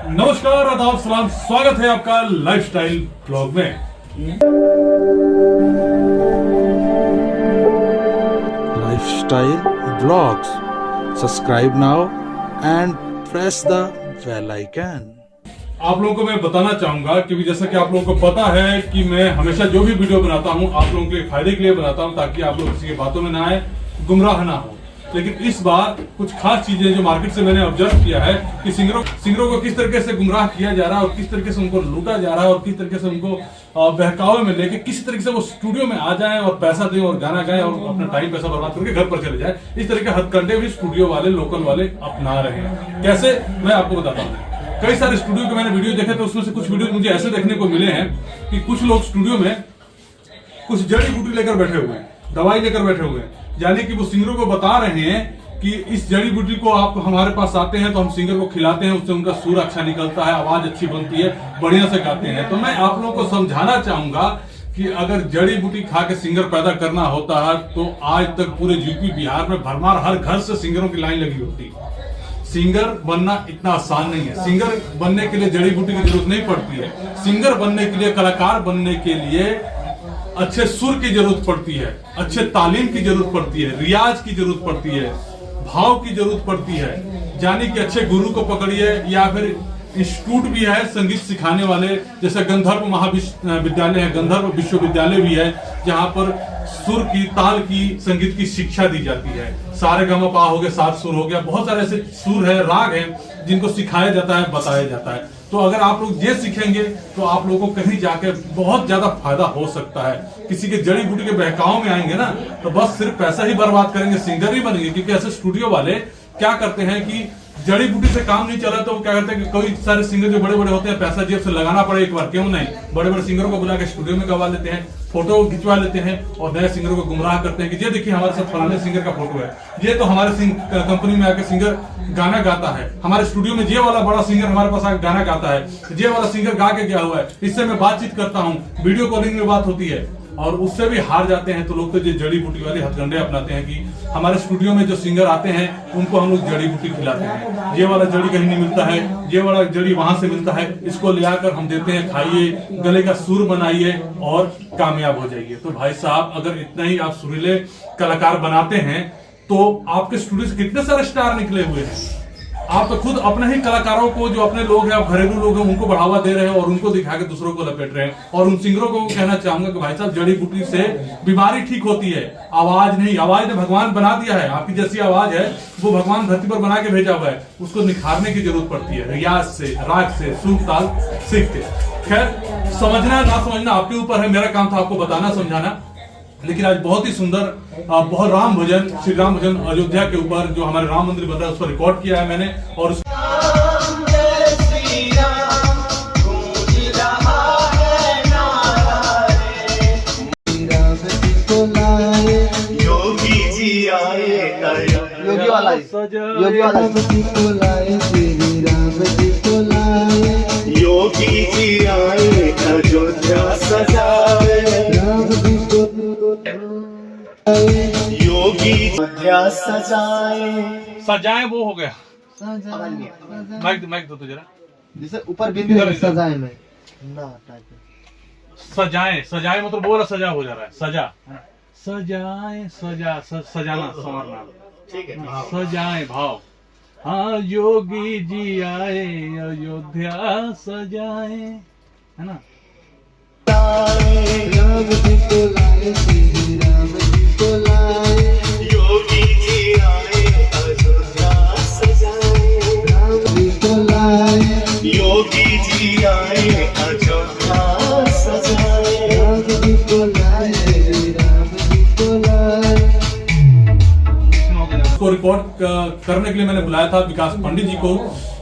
नमस्कार, आदाब, सलाम, स्वागत है आपका लाइफस्टाइल ब्लॉग में। Lifestyle Vlogs. Subscribe now and press the bell icon. आप लोगों को मैं बताना चाहूंगा क्योंकि जैसा कि आप लोगों को पता है कि मैं हमेशा जो भी वीडियो बनाता हूं आप लोगों के फायदे के लिए बनाता हूं, ताकि आप लोग किसी की बातों में ना आए, गुमराह ना हो। लेकिन इस बार कुछ खास चीजें जो मार्केट से मैंने ऑब्जर्व किया है कि सिंगरों को किस तरीके से गुमराह किया जा रहा है और किस तरीके से उनको लूटा जा रहा है और किस तरीके से उनको बहकावे में लेके किस तरीके से वो स्टूडियो में आ जाएं और पैसा दें और गाना गाएं और अपना टाइम पैसा बर्बाद करके घर पर चले जाएं। इस तरह के हथकंडे भी स्टूडियो वाले, लोकल वाले अपना रहे हैं। कैसे, मैं आपको बताता हूँ। कई सारे स्टूडियो के मैंने वीडियो देखे तो उसमें से कुछ वीडियो मुझे ऐसे देखने को मिले हैं कि कुछ लोग स्टूडियो में कुछ जड़ी बूटी लेकर बैठे हुए हैं, दवाई लेकर बैठे हुए हैं, यानी कि वो सिंगरों को बता रहे हैं कि इस जड़ी बूटी को आप हमारे पास आते हैं तो हम सिंगर को खिलाते हैं, उससे उनका सुर अच्छा निकलता है, आवाज अच्छी बनती है, बढ़िया से गाते हैं। तो मैं आप लोगों को समझाना चाहूंगा कि अगर जड़ी बूटी खा के सिंगर पैदा करना होता है तो आज तक पूरे यूपी बिहार में भरमार हर घर से सिंगरों की लाइन लगी होती। सिंगर बनना इतना आसान नहीं है। सिंगर बनने के लिए जड़ी बूटी की जरूरत नहीं पड़ती है। सिंगर बनने के लिए, कलाकार बनने के लिए अच्छे सुर की जरूरत पड़ती है, अच्छे तालीम की जरूरत पड़ती है, रियाज की जरूरत पड़ती है, भाव की जरूरत पड़ती है। यानी कि अच्छे गुरु को पकड़िए या फिर इंस्टीट्यूट भी है संगीत सिखाने वाले, जैसे गंधर्व महाविद्यालय है, गंधर्व विश्वविद्यालय भी है, जहां पर सुर की, ताल की, संगीत की शिक्षा दी जाती है। सारे गम पा हो गया, सात सुर हो गया, बहुत सारे ऐसे सुर है, राग है जिनको सिखाया जाता है, बताया जाता है। तो अगर आप लोग ये सीखेंगे तो आप लोगों को कहीं जाके बहुत ज्यादा फायदा हो सकता है। किसी के जड़ी बूटी के बहकाव में आएंगे ना तो बस सिर्फ पैसा ही बर्बाद करेंगे, सिंगर नहीं बनेंगे। क्योंकि ऐसे स्टूडियो वाले क्या करते हैं कि जड़ी बूटी से काम नहीं चला तो वो क्या करते हैं कि कोई सारे सिंगर जो बड़े बड़े होते हैं, पैसा जेब से लगाना पड़े एक बार, क्यों नहीं, बड़े बड़े सिंगरों को बुला के स्टूडियो में गवा लेते हैं, फोटो खिंचवा लेते हैं और नए सिंगरों को गुमराह करते हैं कि ये देखिए हमारे साथ फलाने सिंगर का फोटो है, ये तो हमारे कंपनी में आके सिंगर गाना गाता है, हमारे स्टूडियो में ये वाला बड़ा सिंगर हमारे पास आके गाना गाता है, ये वाला सिंगर गा के गया हुआ है, इससे मैं बातचीत करता हूँ, वीडियो कॉलिंग में बात होती है। और उससे भी हार जाते हैं तो लोग तो ये जड़ी बूटी वाले हथकंडे अपनाते हैं कि हमारे स्टूडियो में जो सिंगर आते हैं उनको हम लोग जड़ी बूटी खिलाते हैं, ये वाला जड़ी कहीं नहीं मिलता है, ये वाला जड़ी वहां से मिलता है, इसको ले आकर हम देते हैं, खाइए, गले का सुर बनाइए और कामयाब हो जाइए। तो भाई साहब, अगर इतना ही आप सुरीले कलाकार बनाते हैं तो आपके स्टूडियो से कितने सारे स्टार निकले हुए हैं। आप तो खुद अपने ही कलाकारों को, जो अपने लोग हैं, आप घरेलू लोग हैं, उनको बढ़ावा दे रहे हैं और उनको दिखा के दूसरों को लपेट रहे हैं। और उन सिंगरों को कहना चाहूंगा कि भाई साहब, जड़ी बूटी से बीमारी ठीक होती है, आवाज नहीं। आवाज ने भगवान बना दिया है, आपकी जैसी आवाज है वो भगवान धरती पर बना के भेजा हुआ है, उसको निखारने की जरूरत पड़ती है, रियाज से, राग से, सुर ताल सीख के। खैर, समझना ना समझना आपके ऊपर है, मेरा काम था आपको बताना, समझाना। लेकिन आज बहुत ही सुंदर, बहुत राम भजन, श्री राम भजन अयोध्या के ऊपर जो हमारे राम मंदिर बन रहा है उस पर रिकॉर्ड किया है मैंने। और योगी जी आए, योगी वाला योगी वाला योगी जी आए, अयोध्या सजाए, योगी अयोध्या सजाए। सजाए वो हो गया, माइक दो तो जरा, जैसे ऊपर बिंदु है, सजाए में ना सजाए, सजाए मतलब वो वाला सजा हो जा रहा है, सजा, सजाए, सजाना, संवरना, ठीक है, सजाए भाव। हाँ, योगी जी आए, अयोध्या सजाए, है ना। राम जी को लाए, श्री राम जी को लाए, योगी जी आए, अयोध्या सजाए, राम जी को लाए, योगी जी आए, अयोध्या सजाए, राम जी को लाए, श्री राम जी को लाए। इसको रिकॉर्ड करने के लिए मैंने बुलाया था विकास पंडित जी को।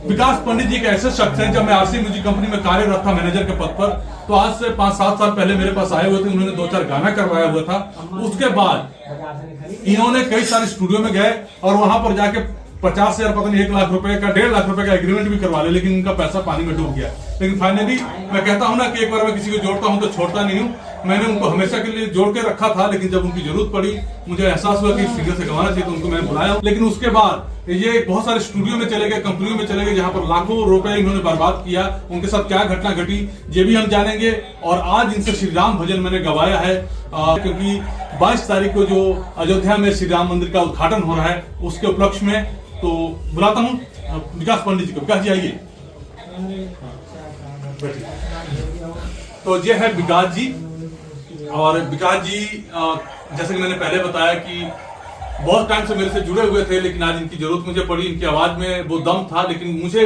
विकास पंडित जी एक ऐसे शख्स हैं, जब मैं आरसी म्यूजिक कंपनी में कार्यरत था मैनेजर के पद पर, तो आज से 5-7 साल पहले मेरे पास आए हुए थे। उन्होंने 2-4 गाना करवाया हुआ था। उसके बाद इन्होंने कई सारे स्टूडियो में गए और वहां पर जाके 50,000, पता नहीं 1 लाख रुपए का, 1.5 लाख रुपए का एग्रीमेंट भी करवा ले, लेकिन उनका पैसा पानी में डूब गया। लेकिन फाइनली मैं कहता हूं ना कि एक बार मैं किसी को जोड़ता हूं तो छोड़ता नहीं हूं। मैंने उनको हमेशा के लिए जोड़ के रखा था, लेकिन जब उनकी जरूरत पड़ी, मुझे एहसास हुआ कि सिंगर से गवाना चाहिए, तो उनको मैंने बुलाया। लेकिन उसके बाद ये बहुत सारे स्टूडियो में चले गए, कंपनियों में चले गए, जहां पर लाखों रुपए इन्होंने बर्बाद किया। उनके साथ क्या घटना घटी ये भी हम जानेंगे। और आज इनसे श्री राम भजन मैंने गवाया है, क्योंकि 22 तारीख को जो अयोध्या में श्री राम मंदिर का उद्घाटन हो रहा है, उसके उपलक्ष्य में। तो बुलाता हूँ विकास पंडित जी को। विकास जी आइए। तो ये है विकास जी। और विकास जी, जैसे कि मैंने पहले बताया कि बहुत टाइम से मेरे से जुड़े हुए थे, लेकिन आज इनकी जरूरत मुझे पड़ी। इनकी आवाज में वो दम था, लेकिन मुझे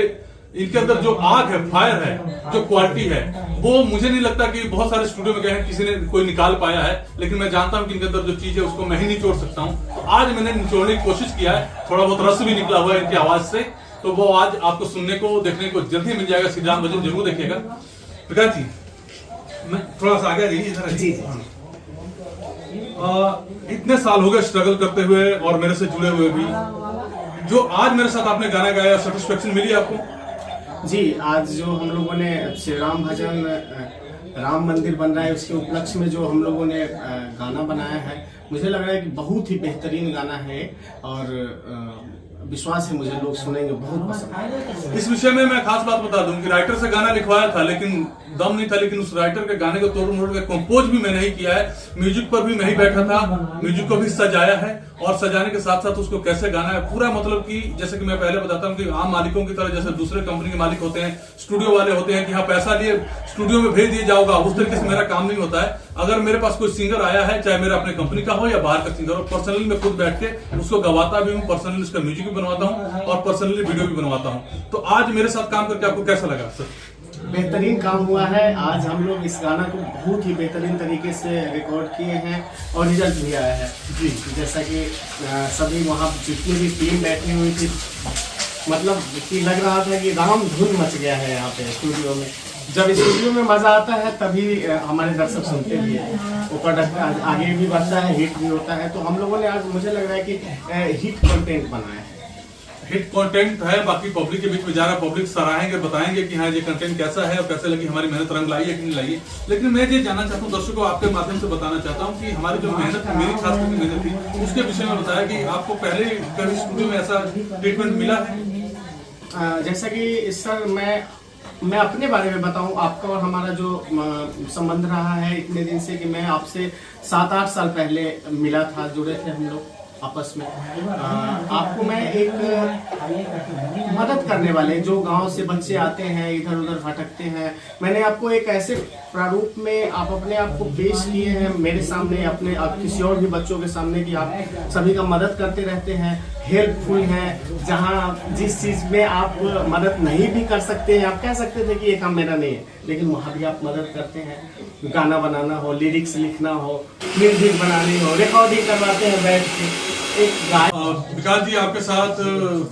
इनके अंदर जो आग है, फायर है, जो क्वालिटी है, वो मुझे नहीं लगता कि बहुत सारे स्टूडियो में गए हैं किसी ने कोई निकाल पाया है। लेकिन मैं जानता हूं कि इनके अंदर जो चीज है उसको मैं ही निचोड़ सकता हूं। आज मैंने निचोड़ने की कोशिश किया है, थोड़ा बहुत रस भी निकला हुआ है इनकी आवाज से। तो वो आज आपको सुनने को, देखने को जल्दी मिल जाएगा। श्री राम भजन जरूर देखिएगा। विकास जी, मैं थोड़ा सा आगे जाइए इधर। जी इतने साल हो गए स्ट्रगल करते हुए और मेरे से जुड़े हुए भी, जो आज मेरे साथ आपने गाना गाया, सेटिस्फेक्शन मिली आपको? जी, आज जो हम लोगों ने श्री राम भजन, राम मंदिर बन रहा है, उसके उपलक्ष्य में जो हम लोगों ने गाना बनाया है, मुझे लग रहा है कि बहुत ही बेहतरीन गाना है। और विश्वास है मुझे लोग सुनेंगे, बहुत पसंद है। इस विषय में मैं खास बात बता दूं कि राइटर से गाना लिखवाया था, लेकिन दम नहीं था। लेकिन उस राइटर के गाने को तोड़ मोड़ के कंपोज भी मैंने ही किया है। म्यूजिक पर भी मैं ही बैठा था, म्यूजिक को भी सजाया है। और सजाने के साथ साथ उसको कैसे गाना है पूरा, मतलब कि जैसे कि मैं पहले बताता हूँ कि आम मालिकों की तरह, जैसे दूसरे कंपनी के मालिक होते हैं, स्टूडियो वाले होते हैं कि हाँ पैसा लिए स्टूडियो में भेज दिए जाओगा, उस तरीके से मेरा काम नहीं होता है। अगर मेरे पास कोई सिंगर आया है, चाहे मेरा अपने कंपनी का हो या बाहर का सिंगर हो, पर्सनली मैं खुद बैठ के उसको गवाता भी हूँ, पर्सनली उसका म्यूजिक भी बनवाता हूँ और पर्सनली वीडियो भी बनवाता हूँ। तो आज मेरे साथ काम करके आपको कैसा लगा सर? बेहतरीन काम हुआ है। आज हम लोग इस गाना को बहुत ही बेहतरीन तरीके से रिकॉर्ड किए हैं और रिजल्ट भी आया है। जी, जैसा कि सभी वहाँ जितनी भी टीम बैठी हुई थी, मतलब कि लग रहा था कि राम धुन मच गया है यहाँ पे स्टूडियो में। जब स्टूडियो में मजा आता है तभी हमारे दर्शक सुनते भी हैं, वो प्रोडक्ट आगे भी बढ़ता है, हिट भी होता है। तो हम लोगों ने आज, मुझे लग रहा है कि हिट कंटेंट बनाया है। हिट कंटेंट है, बाकी पब्लिक के बीच में जा रहा है, पब्लिक सराहेंगे, बताएंगे कि हाँ ये कंटेंट कैसा है और कैसे लगी, हमारी मेहनत रंग लाई है कि नहीं लाई है। लेकिन मैं ये जानना चाहता हूँ, दर्शकों को आपके माध्यम से बताना चाहता हूँ कि हमारी जो मेहनत थी, मेरी खास करके मेहनत थी, उसके विषय में बताया कि आपको पहले कभी स्टूडियो में ऐसा ट्रीटमेंट मिला है? जैसा कि सर मैं अपने बारे में बताऊं, आपका और हमारा जो संबंध रहा है इतने दिन से, कि मैं आपसे 7-8 साल पहले मिला था, जुड़े थे हम लोग आपस में। आपको मैं एक मदद करने वाले, जो गांव से बच्चे आते हैं, इधर उधर भटकते हैं, मैंने आपको एक ऐसे प्रारूप में आप अपने आप को पेश किए हैं मेरे सामने, अपने किसी और भी बच्चों के सामने, कि आप सभी का मदद करते रहते हैं, हेल्पफुल हैं। जहां जिस चीज़ में आप मदद नहीं भी कर सकते हैं, आप कह सकते थे कि ये काम मेरा नहीं है, लेकिन वहाँ भी आप मदद करते हैं। गाना बनाना हो, लिरिक्स लिखना हो, म्यूजिक बनानी हो, रिकॉर्डिंग करवाते हैं बैठ के। विकास जी, आपके साथ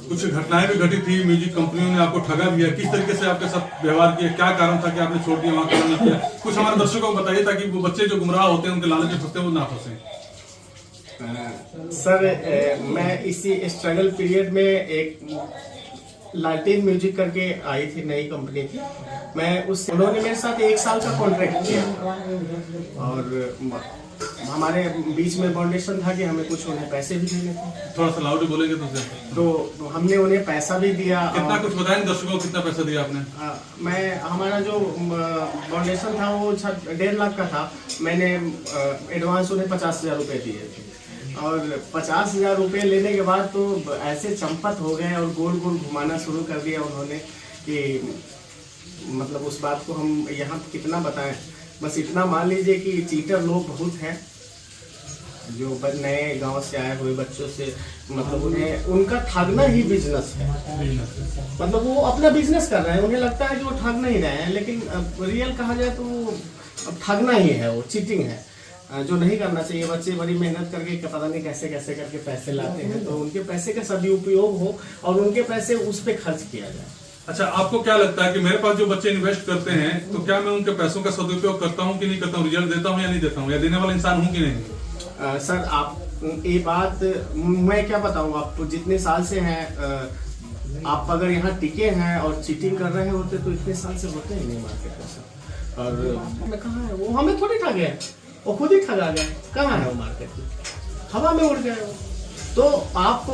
कुछ घटनाएं भी घटी थी, म्यूजिक कंपनियों ने आपको ठगा दिया, किस तरीके से आपके साथ व्यवहार किया, क्या कारण था कि आपने छोड़ दिया, वहाँ काम नहीं किया? कुछ हमारे दर्शकों को बताइए ताकि वो बच्चे जो गुमराह होते हैं, उनके लालच में फंसते हैं, वो ना फंसे। सर, मैं इसी स्ट्रगल पीरियड में एक लालटेन म्यूजिक करके आई थी, नई कंपनी थी, उन्होंने मेरे साथ 1 साल का कॉन्ट्रैक्ट किया और हमारे बीच में बाउंडेशन था कि हमें कुछ उन्हें पैसे भी देने थे। थोड़ा सा लाउड बोलेंगे तो हमने उन्हें पैसा भी दिया। कितना, कुछ बताएं दर्शकों को, कितना पैसा दिया आपने? हमारा जो बाउंडेशन था वो 1.5 लाख का था। मैंने एडवांस उन्हें 50,000 रुपये दिए थे और 50,000 रुपये लेने के बाद तो ऐसे चंपत हो गए और गोल गोल घुमाना शुरू कर दिया उन्होंने कि मतलब उस बात को हम यहाँ कितना बताएं। बस इतना मान लीजिए कि चीटर लोग बहुत हैं जो नए गांव से आए हुए बच्चों से, मतलब उन्हें उनका ठगना ही बिजनेस है। मतलब वो अपना बिजनेस कर रहे हैं, उन्हें लगता है कि वो ठग नहीं रहे हैं, लेकिन रियल कहा जाए तो ठगना ही है, वो चीटिंग है जो नहीं करना चाहिए। बच्चे बड़ी मेहनत करके पता नहीं कैसे कैसे करके पैसे लाते हैं, तो उनके पैसे का सदुपयोग हो और उनके पैसे उस पर खर्च किया जाए। अच्छा, आपको क्या लगता है कि मेरे पास जो बच्चे इन्वेस्ट करते हैं, तो क्या मैं उनके पैसों का सदुपयोग करता हूं कि नहीं करता हूं, रिजल्ट देता हूं या नहीं देता हूं, या देने वाला इंसान हूं कि नहीं? सर, आप ये बात मैं क्या बताऊं, आप जितने साल से हैं, आप अगर यहाँ टिके हैं और चीटिंग कर रहे होते तो इतने साल से होते ही नहीं मार्केट में सर। और मैं कहाँ है वो, हमें थोड़ी ठग गया, वो खुद ही ठगा गया। कहाँ है वो मार्केट में, हवा में उड़ गया वो। तो आप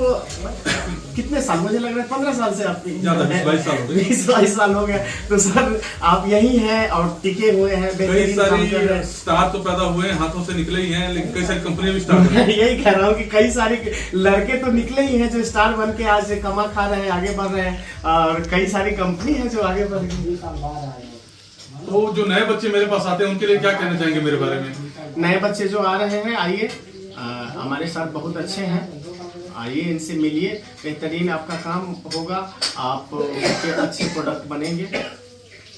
कितने साल, मुझे लग रहा है 15 साल से आप, ज्यादा 20-22 साल हो गए। 20-22 साल हो गए। तो सर आप यही हैं और टिके हुए हैं, कई बेहतरीन काम कर रहे सारी हैं। स्टार तो पैदा हुए हैं, हाथों से निकले ही हैं, लेकिन कई सारी कंपनियां भी स्टार्ट मैं यही कह रहा हूँ कि कई सारे लड़के तो निकले ही हैं जो स्टार बन के आज कमा खा रहे हैं, आगे बढ़ रहे हैं, और कई सारी कंपनी है जो आगे बढ़ रही है। तो जो नए बच्चे मेरे पास आते हैं उनके लिए क्या कहना चाहेंगे मेरे बारे में? नए बच्चे जो आ रहे हैं, आइए, हमारे साथ बहुत अच्छे हैं, आइए इनसे मिलिए, बेहतरीन आपका काम होगा, आप के अच्छे प्रोडक्ट बनेंगे।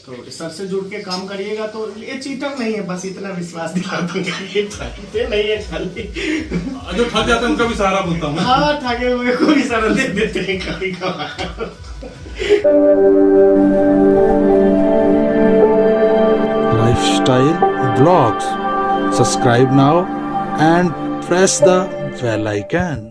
तो सर से जुड़ के काम करिएगा तो ये चीटर नहीं है, बस इतना विश्वास दिला दूंगा, ये ठगते नहीं है खाली। जो ठग जाते हैं उनका भी सहारा बनता हूँ मैं। हाँ, ठगे हुए को भी सर दे देते हैं कभी कभार। Lifestyle Vlogs. Subscribe now and press the bell icon.